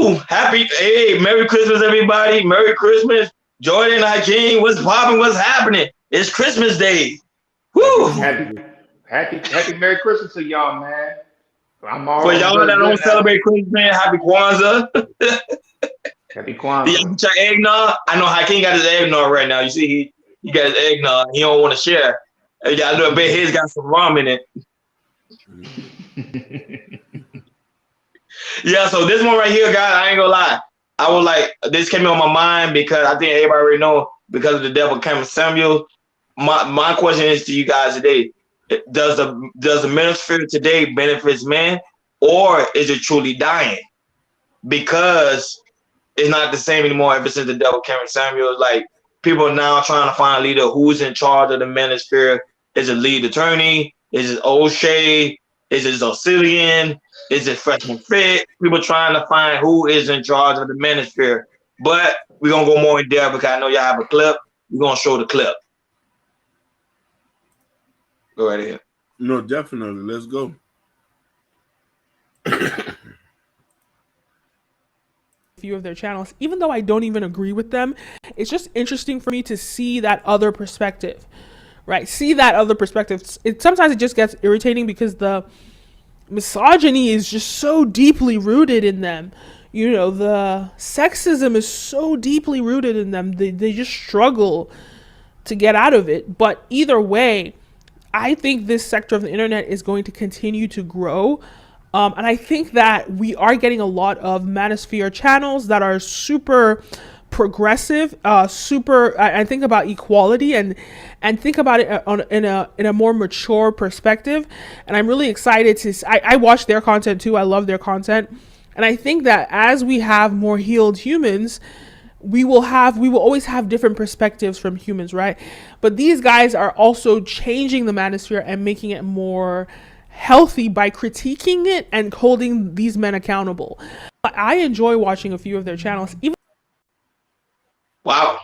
Woo! Hey, Merry Christmas, everybody. Merry Christmas. Jordan, Hakeem, what's popping? What's happening? It's Christmas Day. Happy, Woo! happy, happy Merry Christmas to y'all, man. For I'm y'all that good, don't good now. celebrate Christmas, happy Kwanzaa. Happy Y'all Kwanzaa. get your eggnog. I know Hakeem got his eggnog right now. You see, he got his eggnog. He don't want to share. I bet his got some rum in it. Yeah, so this one right here, guys, I ain't gonna lie. I was like, this came on my mind because I think everybody already know because of the devil Cameron Samuel. My question is to you guys today: does the manosphere today benefits men, or is it truly dying? Because it's not the same anymore ever since the devil Cameron Samuel. Like people are now trying to find a leader who's in charge of the manosphere. Is it lead attorney? Is it O'Shea? Is it Zocillian? Is it freshman fit? People trying to find who is in charge of the manosphere. But we're gonna go more in depth because I know y'all have a clip. We're gonna show the clip. Go right ahead. No, definitely. Let's go. Few of their channels, even though I don't even agree with them, it's just interesting for me to see that other perspective, right? See that other perspective. Sometimes it just gets irritating because the misogyny is just so deeply rooted in them. You know, the sexism is so deeply rooted in them. They just struggle to get out of it. But either way, I think this sector of the internet is going to continue to grow. And I think that we are getting a lot of manosphere channels that are super progressive, I think about equality and think about it in a more mature perspective. And I'm really excited I watch their content too. I love their content. And I think that as we have more healed humans, we will always have different perspectives from humans, right? But these guys are also changing the manosphere and making it more healthy by critiquing it and holding these men accountable. I enjoy watching a few of their channels. Wow.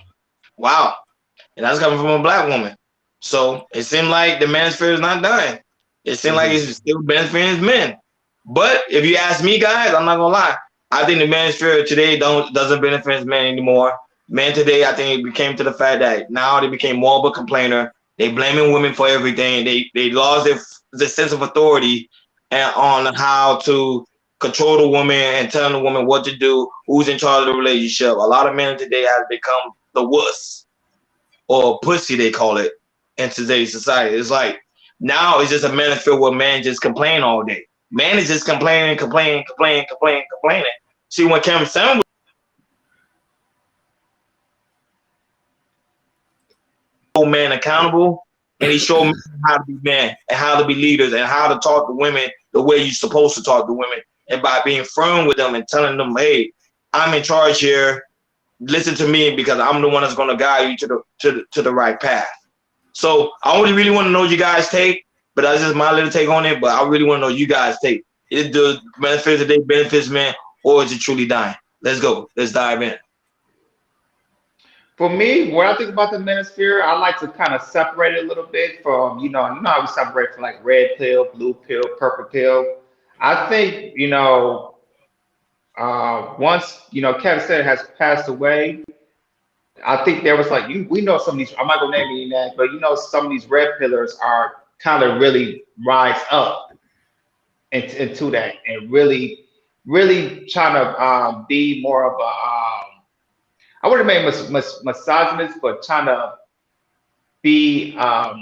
And that's coming from a black woman. So it seemed like the manosphere is not done. It seemed like it's still benefiting men. But if you ask me, guys, I'm not gonna lie. I think the manosphere today doesn't benefit men anymore. Men today, I think it became to the fact that now they became more of a complainer. They blaming women for everything. They lost their sense of authority and on how to control the woman and telling the woman what to do, who's in charge of the relationship. A lot of men today have become the wuss or pussy, they call it in today's society. It's like now it's just a manosphere where men just complain all day. Man is just complaining. See, when Cameron Samuel hold man accountable and he showed men how to be men and how to be leaders and how to talk to women the way you're supposed to talk to women, and by being firm with them and telling them, hey, I'm in charge here. Listen to me because I'm the one that's going to guide you to the right path. So I only really want to know you guys' take, but that's just my little take on it. But I really want to know you guys' take. Is the benefits today benefits men, or is it truly dying? Let's go. Let's dive in. For me, when I think about the manosphere, I like to kind of separate it a little bit from, you know how we separate from like red pill, blue pill, purple pill. I think, once, Kevin said has passed away, I think there was like, we know some of these, I'm not gonna name any names, but some of these red pillars are kind of really rise up into that and really trying to be more of a, I wouldn't make misogynist, but trying to be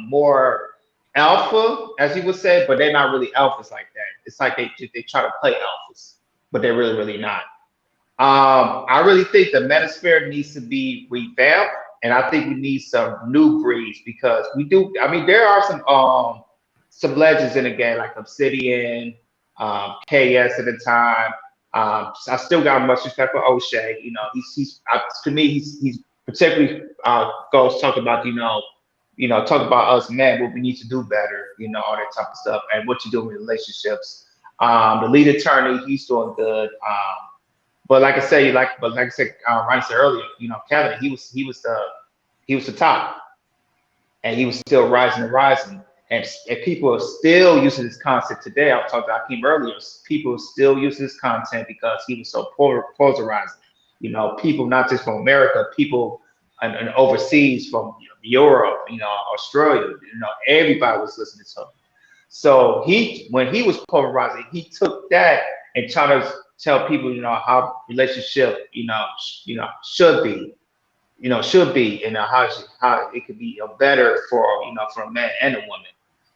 more alpha, as you would say, but they're not really alphas like that. It's like they try to play alphas, but they're really not. I really think the manosphere needs to be revamped, and I think we need some new breeds because we do. I mean, there are some legends in the game like Obsidian, KS at the time. I still got much respect for O'Shea. To me he's particularly goes talk about talk about us men, what we need to do better, all that type of stuff, and what you do in relationships. The lead attorney, he's doing good. But like I said, Ryan said earlier, Kevin, he was the top, and he was still rising and rising. and people are still using this concept today. I was talking to Hakeem earlier. People are still using this content because he was so polarizing. You know, people not just from America, people and overseas from Europe, Australia. Everybody was listening to him. So when he was polarizing, he took that and tried to tell people, how relationship, should be, and how it could be better for a man and a woman.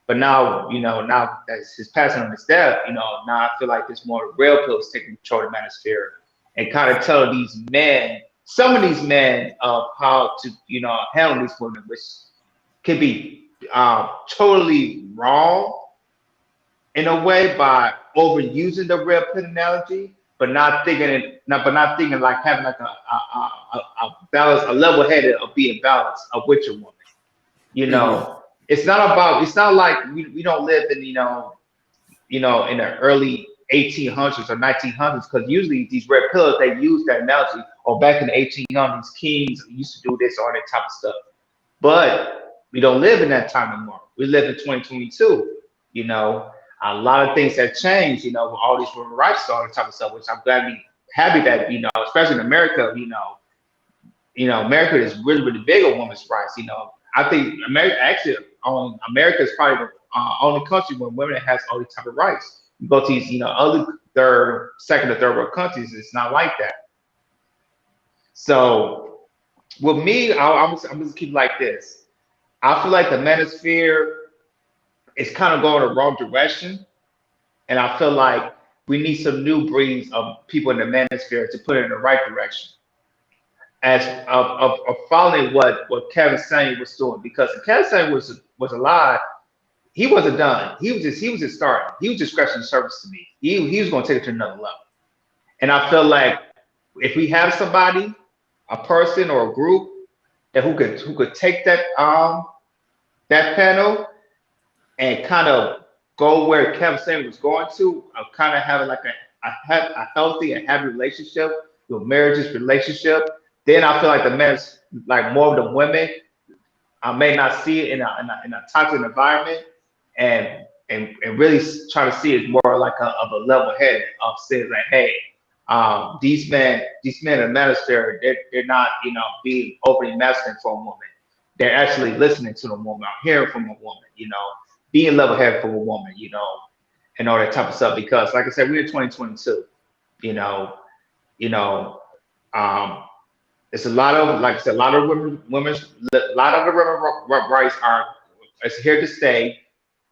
But now, now that his passing on his death, now I feel like there's more real pills taking control of the manosphere and kind of tell these men, some of these men, of how to, handle these women, which could be totally wrong in a way by overusing the red pill analogy, but not thinking like having like a balance, a level headed of being balanced with your woman. It's not like we don't live in in the early 1800s or 1900s, because usually these red pillars, they use that analogy, or back in the 1800s, kings used to do this or that type of stuff. But we don't live in that time anymore. We live in 2022. A lot of things have changed, with all these women's rights, all that type of stuff, which I'm glad to be happy that, especially in America, America is really, really big on women's rights. I think America is probably the only country where women has all these type of rights. You go to these, other second or third world countries, it's not like that. So with me, I'm just keep like this. I feel like the manosphere is kind of going the wrong direction, and I feel like we need some new breeds of people in the manosphere to put it in the right direction, as of following what Kevin Samuel was doing. Because if Kevin Samuel was alive, he wasn't done. He was just starting. He was just scratching the surface to me. He was going to take it to another level. And I feel like if we have somebody, a person or a group that who could take that panel and kind of go where Kevin Samuel was going to, kind of having like a healthy and happy relationship, marriages relationship, then I feel like the men's, like more of the women, I may not see it in a toxic environment, and really try to see it more like of a level head of saying like, hey, these men in the manosphere, they're not being overly masculine for a woman. They're actually listening to the woman, hearing from a woman, being level headed for a woman, and all that type of stuff. Because like I said, we're in 2022, it's a lot of, like I said, a lot of the women's rights it's here to stay.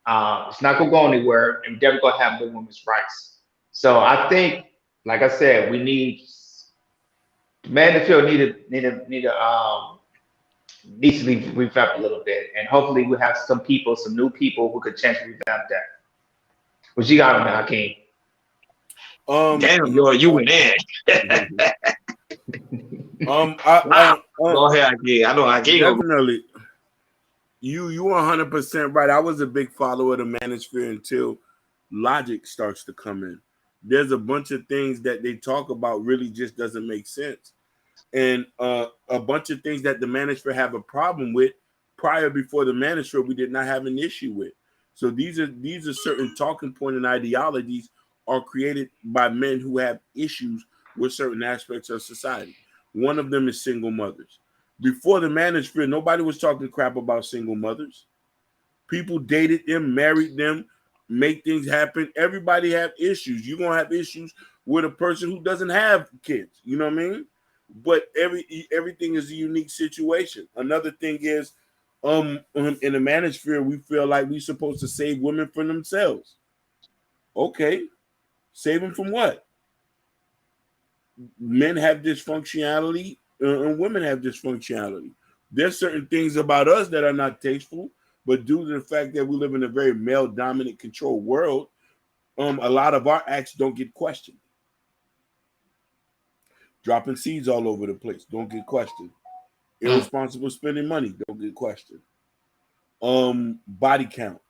It's not gonna go anywhere, and we're never gonna have more women's rights. So I think, like I said, we need man the field needs to be revamped a little bit, and hopefully we have some new people who could change and revamp that. What you got on that, Hakeem? Damn, you went in. Go ahead, Hakeem. I know Hakeem. Definitely. You 100% right. I was a big follower of the manosphere until logic starts to come in. There's a bunch of things that they talk about really just doesn't make sense. And a bunch of things that the manosphere have a problem with before the manosphere we did not have an issue with. So these are certain talking point and ideologies are created by men who have issues with certain aspects of society. One of them is single mothers. Before the manosphere, nobody was talking crap about single mothers. People dated them, married them, make things happen. Everybody have issues. You're gonna have issues with a person who doesn't have kids. You know what I mean? But everything is a unique situation. Another thing is, in the manosphere, we feel like we're supposed to save women from themselves. Okay, save them from what? Men have dysfunctionality and women have dysfunctionality. There's certain things about us that are not tasteful, but due to the fact that we live in a very male-dominant, controlled world, a lot of our acts don't get questioned. Dropping seeds all over the place don't get questioned. Irresponsible spending money don't get questioned. Body count.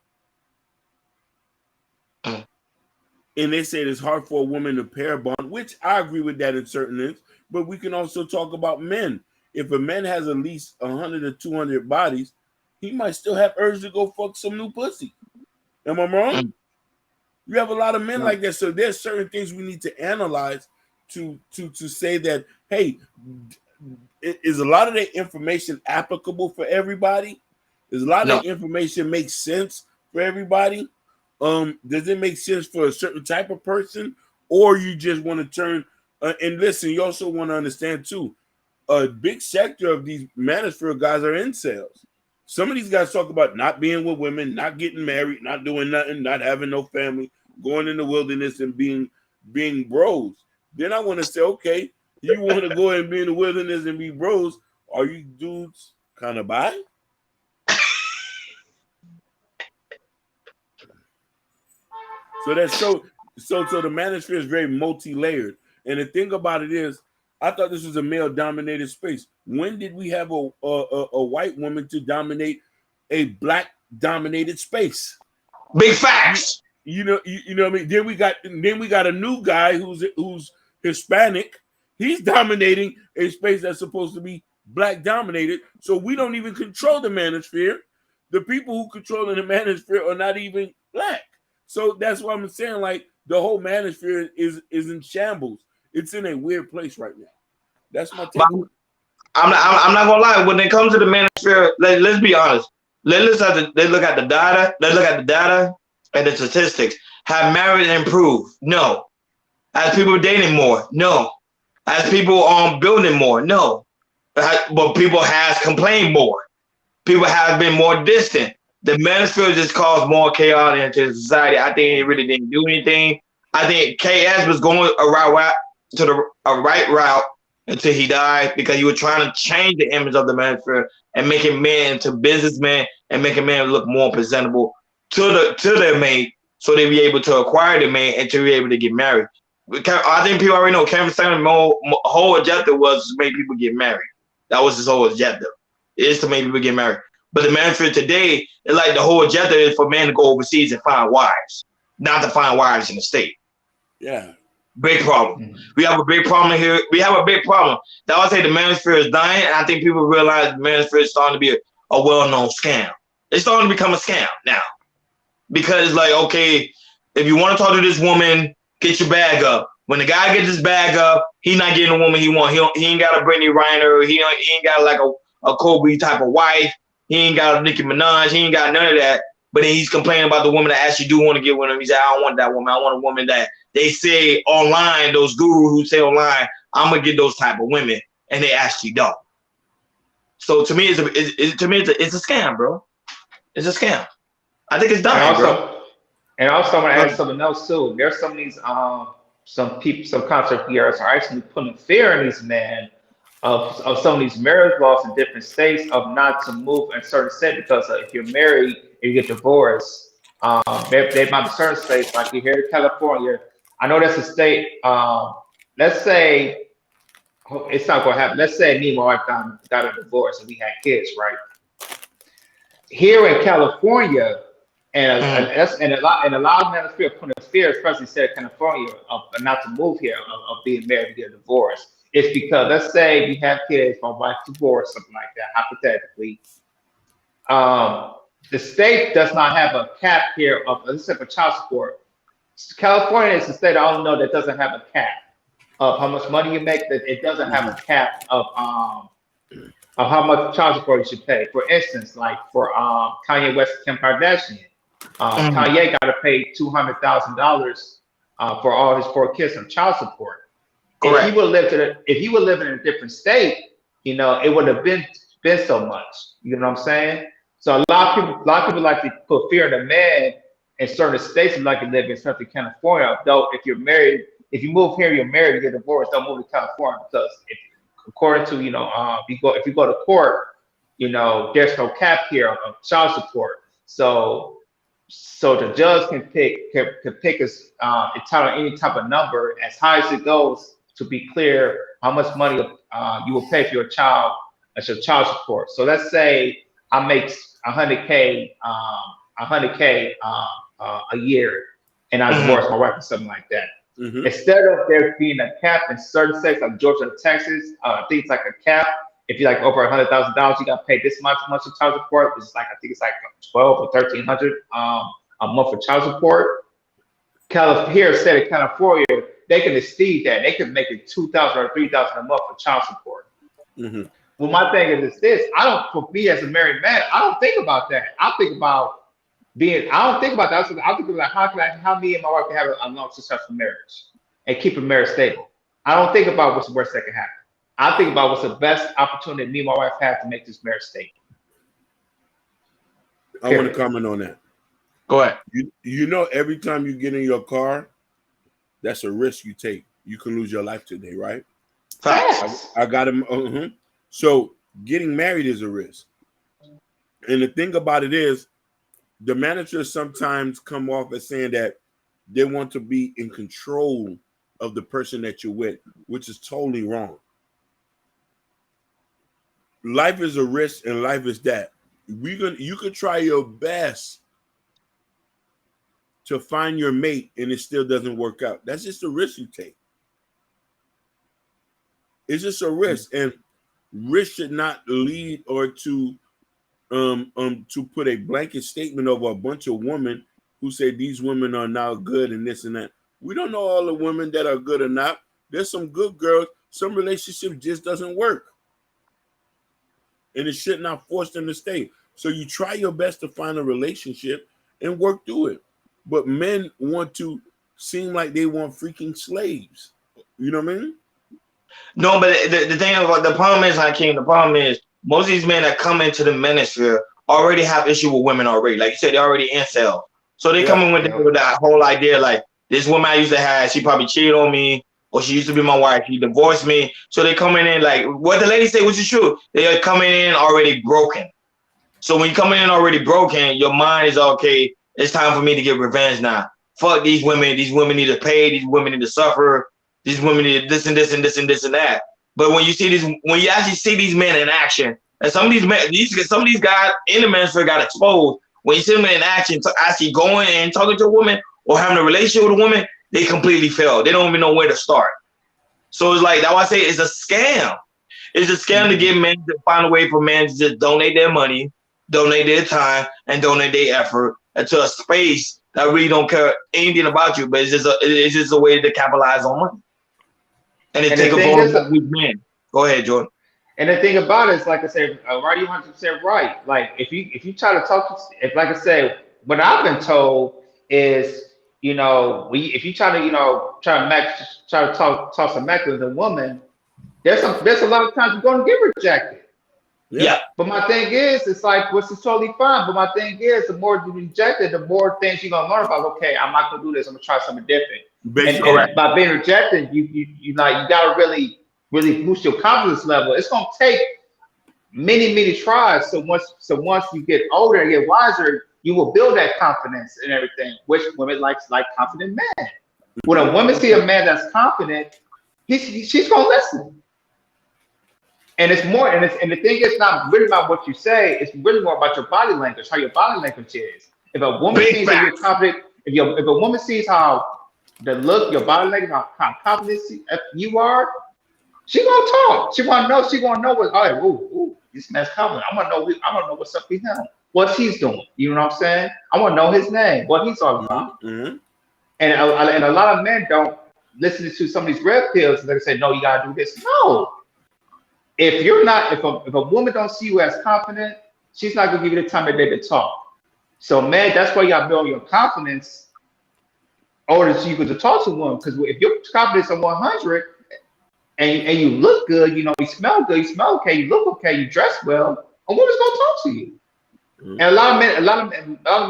And they say it's hard for a woman to pair bond, which I agree with that in certain ends. But we can also talk about men. If a man has at least 100 or 200 bodies, he might still have urge to go fuck some new pussy. Am I wrong? You have a lot of men like that. So there's certain things we need to analyze to say that, hey, is a lot of that information applicable for everybody? Does a lot of that information make sense for everybody? Does it make sense for a certain type of person? Or you just want to turn and listen, you also want to understand too, a big sector of these manosphere guys are incels. Some of these guys talk about not being with women, not getting married, not doing nothing, not having no family, going in the wilderness and being bros. Then I want to say, okay, you want to go and be in the wilderness and be bros. Are you dudes kind of bi? So that's so the manosphere is very multi-layered. And the thing about it is, I thought this was a male-dominated space. When did we have a white woman to dominate a black-dominated space? Big facts. You know what I mean. Then we got a new guy who's Hispanic. He's dominating a space that's supposed to be black-dominated. So we don't even control the manosphere. The people who control the manosphere are not even black. So that's why I'm saying, like, the whole manosphere is in shambles. It's in a weird place right now. That's my take. I'm not gonna lie. When it comes to the manosphere, let's be honest. Let's look at the data. Let's look at the data and the statistics. Have marriage improved? No. As people dating more? No. As people building more? No. But people has complained more. People have been more distant. The manosphere just caused more chaos into society. I think it really didn't do anything. I think KS was going a right route until he died, because he was trying to change the image of the manosphere and making men into businessmen and making men look more presentable to their mate, so they be able to acquire the mate and to be able to get married. I think people already know Kevin Samuel's whole objective was to make people get married. That was his whole objective, is to make people get married. But the manosphere today, it's like the whole objective is for men to go overseas and find wives, not to find wives in the state. Yeah. Big problem. We have a big problem here. We have a big problem. That's why I say the manosphere is dying, and I think people realize the manosphere is starting to be a well-known scam. It's starting to become a scam now. Because, like, okay, if you want to talk to this woman, get your bag up. When the guy gets his bag up, he's not getting the woman he wants. He ain't got a Brittany Reiner. He ain't got like a Kobe type of wife. He ain't got a Nicki Minaj. He ain't got none of that. But then he's complaining about the woman that actually do want to get with him. He said, I don't want that woman. I want a woman that they say online, those gurus who say online, I'm going to get those type of women. And they actually don't. So to me, it's a scam, bro. It's a scam. I think it's done, bro. And also, I'm going to add something else, too. There's some of these, some concept creators are actually putting fear in these men of some of these marriage laws in different states of not to move in certain states, because if you're married and you get divorced, they might be certain states, like here in California. I know that's a state. Let's say it's not going to happen. Let's say me and my wife got a divorce and we had kids, right? Here in California, and a lot of manosphere putting fear, especially state of California, of not to move here, of being married to get a divorce. It's because, let's say we have kids, my wife divorced, something like that, hypothetically. The state does not have a cap here of, let's say, for child support. California is the state I only know that doesn't have a cap of how much money you make. That it doesn't have a cap of how much child support you should pay. For instance, like for Kanye West and Kim Kardashian, Kanye got to pay $200,000 for all his 4 kids on child support. Correct. If he would live in a different state, it would have been so much. You know what I'm saying? So a lot of people like to put fear in the man in certain states you like to live in, especially California. Though if you're married, if you move here, you're married, you get divorced, don't move to California, because according to if you go to court, there's no cap here of child support. So the judge can pick entitle any type of number as high as it goes, to be clear how much money you will pay for your child as your child support. So let's say I make $100K a year, and I divorce my wife or something like that. Instead of there being a cap in certain states like Georgia and Texas, things like a cap, if you're like over $100,000, you got to pay this much of child support. It's like I think it's like 12 or 1,300 a month for child support. Here, instead of California, they can exceed that. They can make it 2,000 or 3,000 a month for child support. Mm-hmm. Well, my thing is this: for me as a married man, I don't think about that. I think about I don't think about that. I think about how me and my wife can have a long, successful marriage and keep a marriage stable. I don't think about what's the worst that can happen. I think about what's the best opportunity me and my wife have to make this marriage stable. I want to comment on that. Go ahead. You know, every time you get in your car, that's a risk you take. You can lose your life today, right? Facts. I got him. So getting married is a risk. And the thing about it is, the managers sometimes come off as saying that they want to be in control of the person that you're with, which is totally wrong. Life is a risk, and life is that. You could try your best to find your mate, and it still doesn't work out. That's just a risk you take. It's just a risk, and risk should not lead or to put a blanket statement over a bunch of women who say these women are now good and this and that. We don't know all the women that are good or not. There's some good girls. Some relationship just doesn't work, and it should not force them to stay. So you try your best to find a relationship and work through it. But men want to seem like they want freaking slaves. You know what I mean? No, but the thing about the problem is, Hakeem, the problem is most of these men that come into the manosphere already have issue with women already. Like you said, they already incel. So they come in with that whole idea like, this woman I used to have, she probably cheated on me, or she used to be my wife, she divorced me. So they coming in like, what the lady say, which is true. They are coming in already broken. So when you coming in already broken, your mind is okay, it's time for me to get revenge now. Fuck these women. These women need to pay. These women need to suffer. These women need this and this and this and this and that. But when you actually see these men in action, and some of these guys in the manosphere got exposed. When you see them in action, actually going and talking to a woman or having a relationship with a woman, they completely fail. They don't even know where to start. So it's like, that's why I say it's a scam. It's a scam to get men to find a way for men to just donate their money, donate their time, and donate their effort into a space that really don't care anything about you, but it's just a way to capitalize on money. And it take a vote of weak men. Go ahead, Jordan. And the thing about it is, like I said, right, you 100% right. Like if you try to talk, like I said, what I've been told is, if you try to talk some match with a woman, there's a lot of times you're going to get rejected. Yeah. But my thing is, it's like, which is totally fine. But my thing is, the more you reject it, the more things you're gonna learn about. Okay, I'm not gonna do this. I'm gonna try something different. And by being rejected, you gotta really boost your confidence level. It's gonna take many tries. So once you get older and get wiser, you will build that confidence and everything. Which women like confident men. When a woman see a man that's confident, she's gonna listen. And it's more, and the thing is not really about what you say, it's really more about your body language, how your body language is. If a woman sees that you're confident, if a woman sees how the look, your body language, how confident you are, she gonna talk. She wanna know what, all right, ooh, this man's confident. I wanna know what's up with him, what he's doing. You know what I'm saying? I wanna know his name, what he's all about. Mm-hmm. And a lot of men don't listen to some of these red pills and they say, no, you gotta do this. No. If a woman don't see you as confident, she's not gonna give you the time of day to talk. So man, that's why you gotta build your confidence in order so you can talk to a woman. Because if your confidence is 100 and you look good, you smell good, you smell okay, you look okay, you dress well, a woman's gonna talk to you. Mm-hmm. And a lot of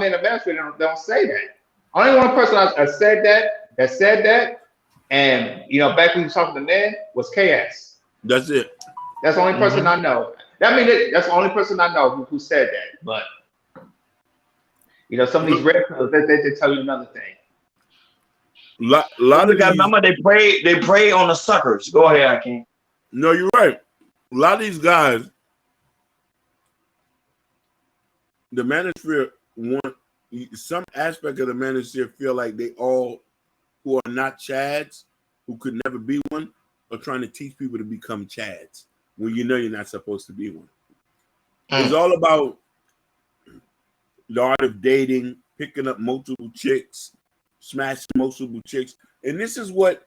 men in America don't say that. Only one person I said that, and back when you were talking to men was KS. That's it. That's the only person I know. That's the only person I know who said that. But some of these red pills, they tell you another thing. Lot of guys, remember they prey on the suckers. Go ahead, Hakeem. No, you're right. A lot of these guys, the manosphere want some aspect of the manosphere feel like they all who are not Chads, who could never be one, are trying to teach people to become Chads. when you know you're not supposed to be one. Mm. It's all about the art of dating, picking up multiple chicks, smashing multiple chicks. And this is what,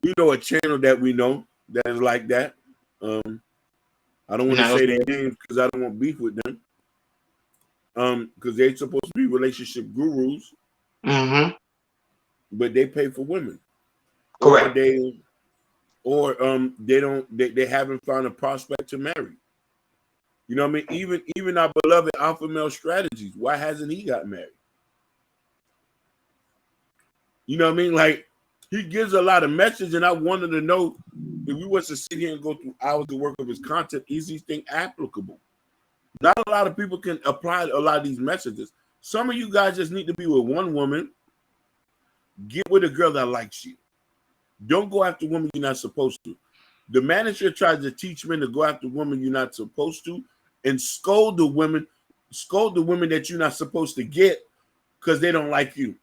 a channel that we know that is like that. I don't want to say their names because I don't want beef with them. Because they're supposed to be relationship gurus, but they pay for women. Correct. They haven't found a prospect to marry. You know what I mean? Even our beloved alpha male strategies, why hasn't he got married? You know what I mean? Like, he gives a lot of message, and I wanted to know if we was to sit here and go through hours of work of his content, is these things applicable? Not a lot of people can apply a lot of these messages. Some of you guys just need to be with one woman. Get with a girl that likes you. Don't go after women you're not supposed to. The manager tries to teach men to go after women you're not supposed to, and scold the women that you're not supposed to get because they don't like you.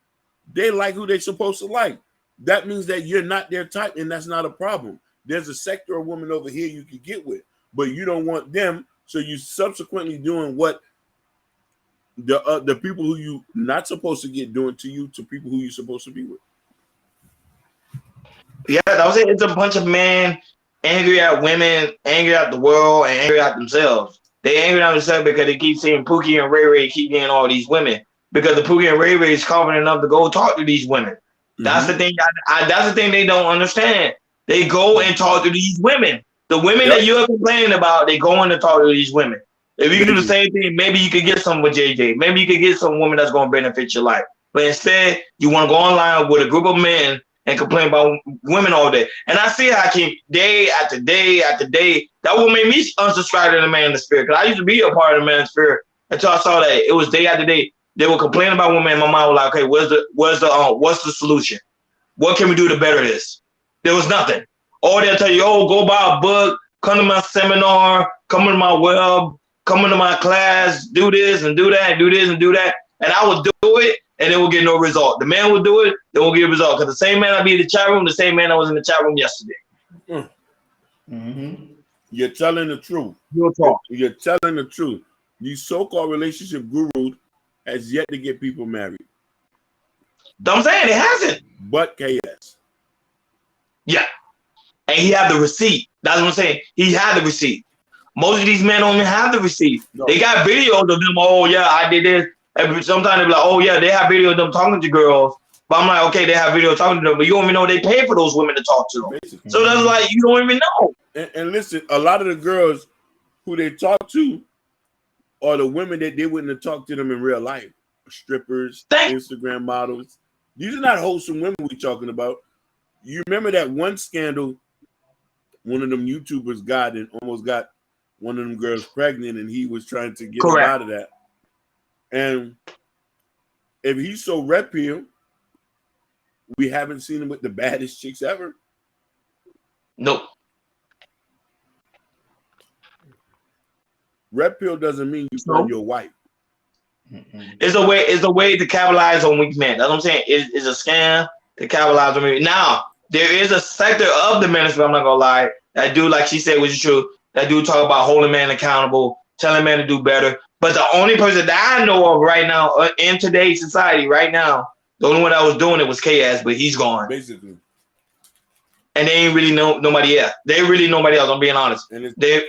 They like who they're supposed to like. That means that you're not their type, and that's not a problem. There's a sector of women over here you can get with, but you don't want them, so you subsequently doing what the people who you not supposed to get doing to you to people who you're supposed to be with. Yeah, that was it. It's a bunch of men angry at women, angry at the world, and angry at themselves. They angry at themselves because they keep seeing Pookie and Ray Ray keep getting all these women. Because the Pookie and Ray Ray is confident enough to go talk to these women. That's the thing. That's the thing they don't understand. They go and talk to these women. The women that you're complaining about, they go in to talk to these women. If you can do the same thing, maybe you could get some with JJ. Maybe you could get some woman that's going to benefit your life. But instead, you want to go online with a group of men and complain about women all day. And I see how I keep day after day after day. That will make me unsubscribe to the manosphere. Because I used to be a part of the manosphere until I saw that it was day after day. They were complaining about women, and my mind was like, okay, what's the solution? What can we do to better this? There was nothing. Or they'll tell you, oh, go buy a book, come to my seminar, come to my web, come into my class, do this and do that, do this and do that. And I would do it, and it will get no result. The man would do it, it won't get a result. Because the same man I'd be in the chat room, the same man I was in the chat room yesterday. You're telling the truth. You're telling the truth. These so-called relationship gurus has yet to get people married. I'm saying it hasn't. But KS. Yeah. And he had the receipt. That's what I'm saying. He had the receipt. Most of these men don't even have the receipt. No. They got videos of them. Oh, yeah, I did this. And sometimes they be like, oh, yeah, they have video of them talking to girls. But I'm like, okay, they have video talking to them. But you don't even know they pay for those women to talk to them. Basically. So that's like, you don't even know. And listen, a lot of the girls who they talk to are the women that they wouldn't have talked to them in real life. Strippers, Instagram models. These are not wholesome women we're talking about. You remember that one scandal one of them YouTubers got and almost got one of them girls pregnant, and he was trying to get her out of that. And if he's so red pill, we haven't seen him with the baddest chicks ever. Nope. Red pill doesn't mean you find your wife. It's a way to capitalize on weak men. That's what I'm saying. It's a scam to capitalize on me. Now, there is a sector of the ministry, I'm not gonna lie, that do, like she said, which is true, that do talk about holding man accountable, telling man to do better. But the only person that I know of right now in today's society, right now, the only one that was doing it was KS, but he's gone. Basically. And they ain't really nobody else. They really nobody else, I'm being honest. And there's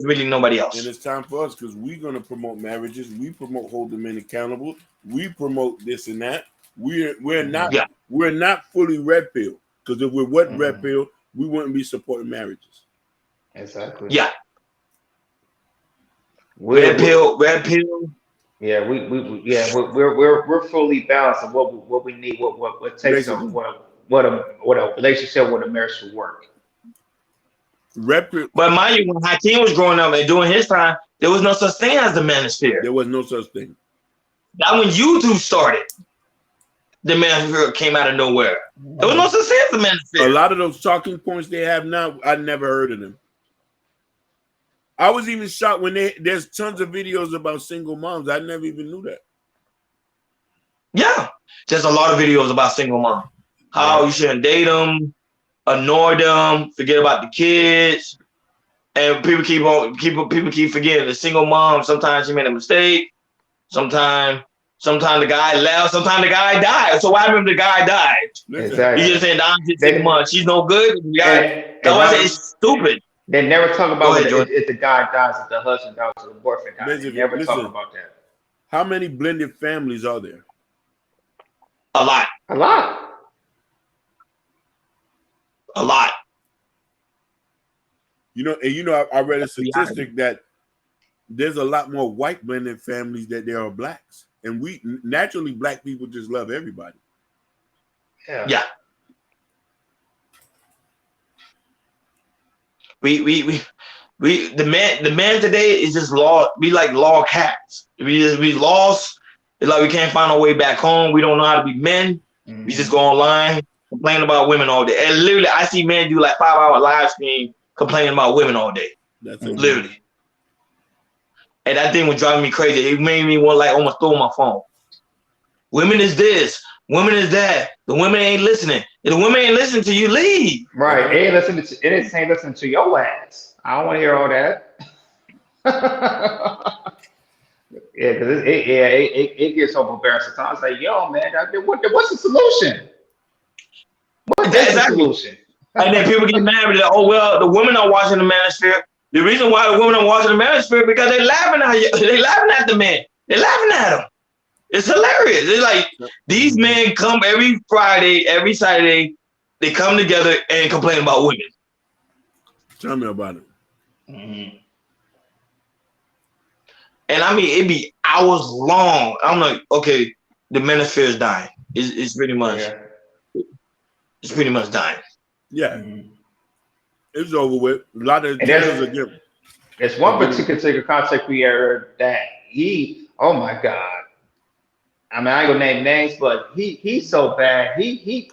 really nobody else. And it's time for us, because we're going to promote marriages. We promote holding men accountable. We promote this and that. We're not fully red pill. Because if we weren't red pill, we wouldn't be supporting marriages. Exactly. Yeah. Red pill. Yeah, we're fully balanced on what we need, what takes on what a relationship, what a marriage should work. Red pill. But mind you, when Hakeem was growing up and during his time, there was no such thing as the manosphere. There was no such thing. That when YouTube started, the manosphere came out of nowhere. There was no such thing as the manosphere. A lot of those talking points they have now, I never heard of them. I was even shocked when there's tons of videos about single moms. I never even knew that. Yeah, there's a lot of videos about single moms. How you shouldn't date them, annoy them, forget about the kids. And people keep forgetting the single mom. Sometimes she made a mistake. Sometimes the guy left. Sometimes the guy died. So what happened if the guy died? Listen, You Exactly. just saying I'm just 6 months. She's no good. The guy, And that's why I say Robert, it's stupid. they never talk Go about ahead, Jordan. if the guy dies, if the husband dies, or the boyfriend dies. They basically, never talk listen. about that. How many blended families are there? A lot. A lot. A lot. I read a That's the reality. statistic that there's a lot more white blended families that there are blacks, and we naturally black people just love everybody. Yeah. We the man today is just lost. We like law cats. We lost. It's like we can't find our way back home. We don't know how to be men. We just go online complain about women all day. And literally, I see men do like 5-hour live stream complaining about women all day. That's it. Literally. And that thing was driving me crazy. It made me want like almost throw my phone. Women is this. Women is that. The women ain't listening. If the women ain't listening to you, leave. Right. It ain't listening to your ass. I don't want to hear all that. Yeah, because it gets overbearing sometimes. Like, yo, man, what's the solution? What is the Exactly. solution? And then people get mad with it. Oh, well, the women are watching the manosphere. The reason why the women are watching the manosphere because they laughing at you. They laughing at the men. They're laughing at them. It's hilarious. It's like these men come every Friday, every Saturday. They come together and complain about women. Tell me about it. And I mean, it be hours long. I'm like, okay, the manosphere is dying. It's pretty much, it's pretty much dying. Yeah, it's over with. A lot of And channels are different. there's one particular content creator that oh my God. I mean, I ain't gonna name names, but he's so bad. He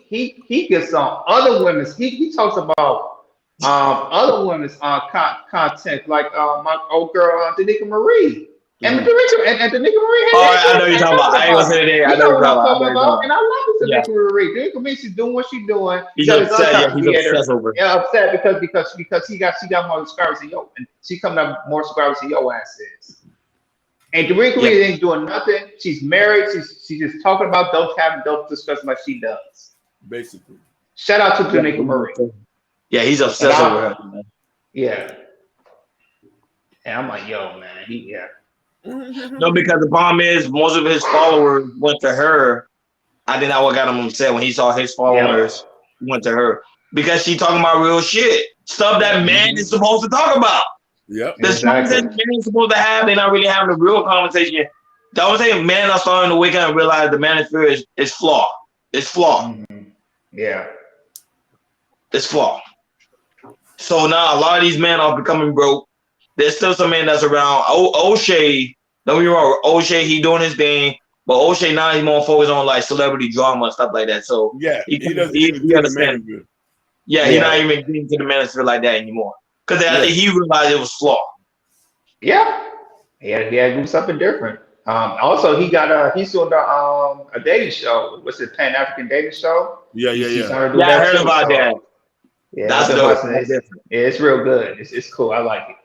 gets on other women's. He talks about other women's content, like my old girl Danica Marie. And Danica Marie Oh, I know you're talking about. I ain't gonna say that. I know what you're I'm talking talking about. about. And I love Yeah. Danica Marie. Danica Marie, she's doing what she's doing. He's Got this other upset. Yeah, content he's creator. obsessed over it. Yeah, upset because she got more subscribers than yo, and she coming up more subscribers than your ass is. And Danica Marie ain't doing nothing. She's married. She's just talking about having dope discussions like she does. Basically. Shout out to Danica Marie. Yeah, he's obsessed over her. Yeah. And I'm like, yo, man, No, because the problem is most of his followers went to her. I think that what got him upset when he saw his followers went to her because she talking about real shit, stuff that man is supposed to talk about. Yep. The stuff that men is supposed to have, they're not really having a real conversation. The only thing men are starting to wake up and realize the manosphere is flawed. It's flawed. Yeah. It's flawed. So now a lot of these men are becoming broke. There's still some men that's around. O'Shea, don't be wrong. O'Shea, he doing his thing, but O'Shea now he's more focused on like celebrity drama and stuff like that. So yeah, he doesn't he even do the understands. manosphere. Yeah, he's not even getting to the manosphere like that anymore because I think he realized it was flawed. Yeah, he had to do something different. Also, he's doing a dating show. What's it, Pan African dating show? Yeah. I heard about that. Yeah, that's dope. That's different. It's real good. It's cool. I like it.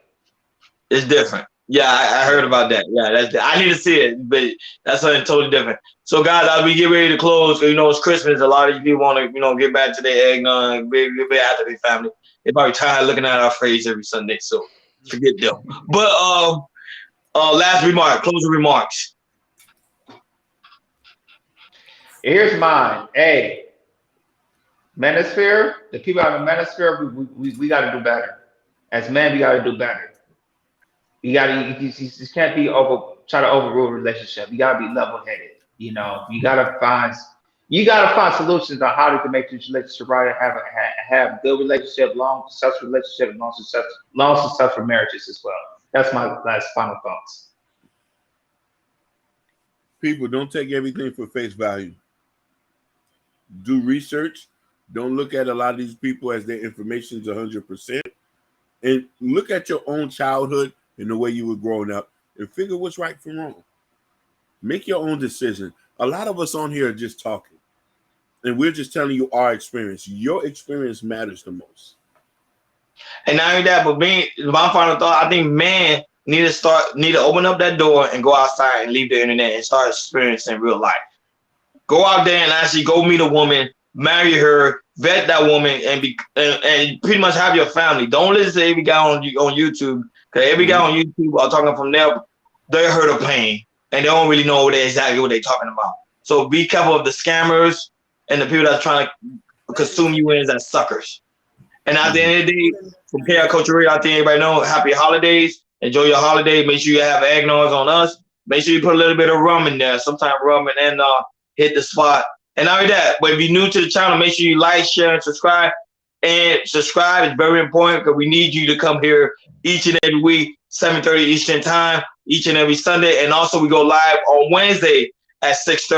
It's different. Yeah, I heard about that. Yeah, I need to see it, but that's something totally different. So, guys, as we get ready to close, because it's Christmas, a lot of you people want to get back to their eggnog, get back after their family. They probably tired of looking at our face every Sunday, so forget them. But last remark, closing remarks. Here's mine. Hey, manosphere, the people out of the manosphere, we got to do better. As men, we got to do better. You can't try to overrule a relationship. You got to be level-headed. You got to find solutions on how to make this relationship right. Have good relationship, long successful relationship, and long successful marriages as well. That's my last final thoughts. People, don't take everything for face value. Do research. Don't look at a lot of these people as their information is 100%. And look at your own childhood and the way you were growing up and figure what's right from wrong. Make your own decision. A lot of us on here are just talking. And we're just telling you our experience. Your experience matters the most. And not only that, but my final thought, I think man need to open up that door and go outside and leave the internet and start experiencing real life. Go out there and actually go meet a woman, marry her, vet that woman, and pretty much have your family. Don't listen to every guy on YouTube, because every guy on YouTube are talking from there. They hurt of pain and they don't really know exactly what they're talking about. So be careful of the scammers and the people that's trying to consume you as suckers. And at the end of the day, from KR Culture Radio, I think everybody know, happy holidays. Enjoy your holiday. Make sure you have eggnogs on us. Make sure you put a little bit of rum in there. Sometimes rum and hit the spot. And not only that, but if you're new to the channel, make sure you like, share, and subscribe. And subscribe is very important because we need you to come here each and every week, 7:30 Eastern time, each and every Sunday. And also we go live on Wednesday at 6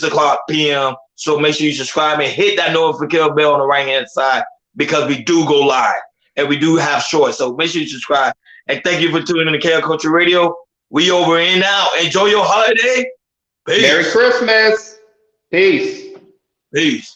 o'clock p.m. So make sure you subscribe and hit that notification bell on the right-hand side because we do go live and we do have shorts. So make sure you subscribe. And thank you for tuning in to KR Culture Radio. We over and out. Enjoy your holiday. Peace. Merry Christmas. Peace. Peace.